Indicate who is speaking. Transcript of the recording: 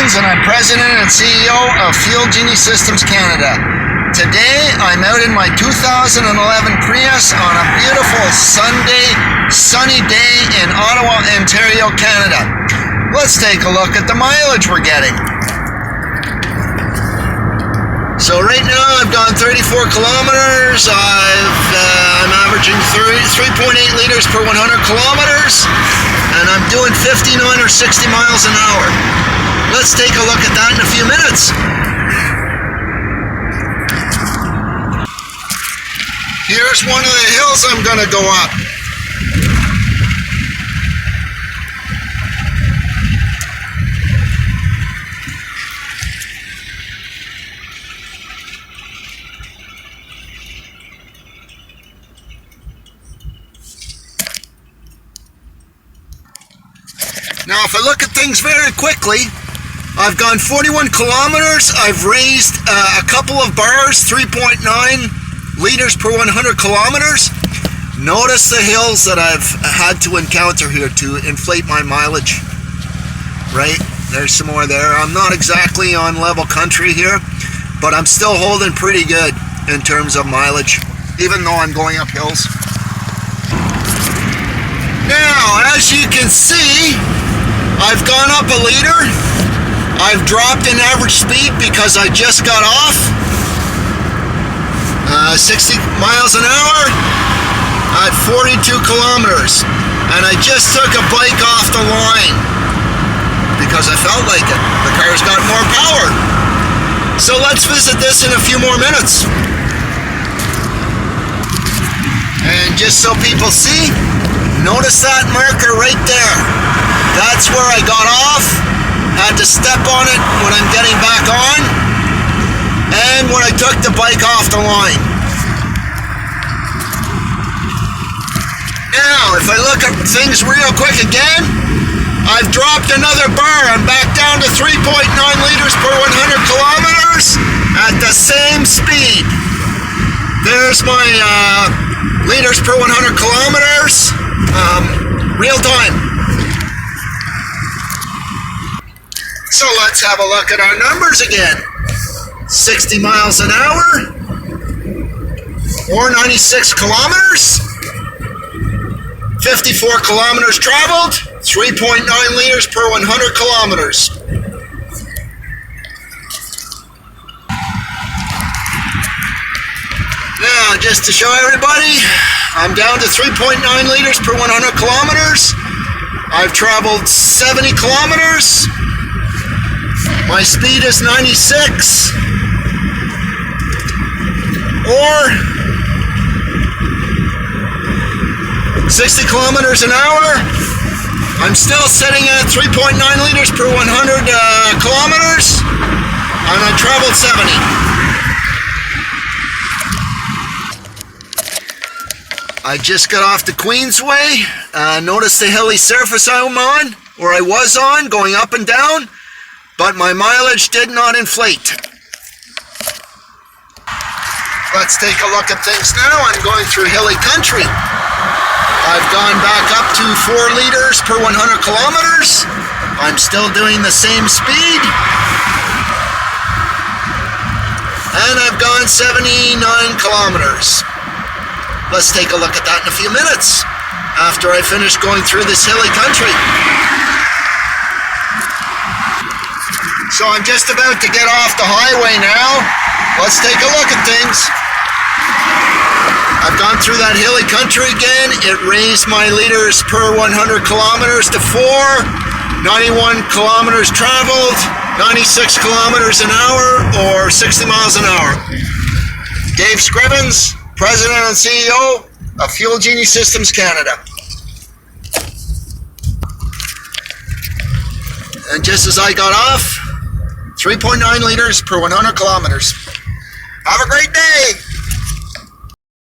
Speaker 1: Stevens, and I'm President and CEO of Genie Systems Canada. Today, I'm out in my 2011 Prius on a beautiful sunny day in Ottawa, Ontario, Canada. Let's take a look at the mileage we're getting. So right now, I've gone 34 kilometers. I'm averaging 3.8 liters per 100 kilometers, and I'm doing 59 or 60 miles an hour. Let's take a look at that in a few minutes. Here's one of the hills I'm going to go up. Now, if I look at things very quickly, I've gone 41 kilometers. I've raised a couple of bars, 3.9 liters per 100 kilometers. Notice the hills that I've had to encounter here to inflate my mileage. Right? There's some more there. I'm not exactly on level country here, but I'm still holding pretty good in terms of mileage, even though I'm going up hills. Now, as you can see, I've gone up a liter. I've dropped in average speed because I just got off 60 miles an hour at 42 kilometers, and I just took a bike off the line because I felt like it. The car's got more power. So let's visit this in a few more minutes. And just so people see, notice that marker right there. That's where I got off. Had to step on it when I'm getting back on, and when I took the bike off the line. Now, if I look at things real quick again, I've dropped another bar. I'm back down to 3.9 liters per 100 kilometers at the same speed. There's my liters per 100 kilometers, real time. So let's have a look at our numbers again. 60 miles an hour, or 96 kilometers, 54 kilometers traveled, 3.9 liters per 100 kilometers. Now, just to show everybody, I'm down to 3.9 liters per 100 kilometers. I've traveled 70 kilometers. My speed is 96, or 60 kilometers an hour. I'm still sitting at 3.9 liters per 100 kilometers, and I traveled 70. I just got off the Queensway. Notice the hilly surface I'm on, or I was on, going up and down. But my mileage did not inflate. Let's take a look at things now. I'm going through hilly country. I've gone back up to 4 liters per 100 kilometers. I'm still doing the same speed. And I've gone 79 kilometers. Let's take a look at that in a few minutes after I finish going through this hilly country. So I'm just about to get off the highway now. Let's take a look at things. I've gone through that hilly country again. It raised my liters per 100 kilometers to 4, 91 kilometers traveled, 96 kilometers an hour, or 60 miles an hour. Dave Scrivens, President and CEO of Genie Systems Canada. And just as I got off, 3.9 liters per 100 kilometers. Have a great day!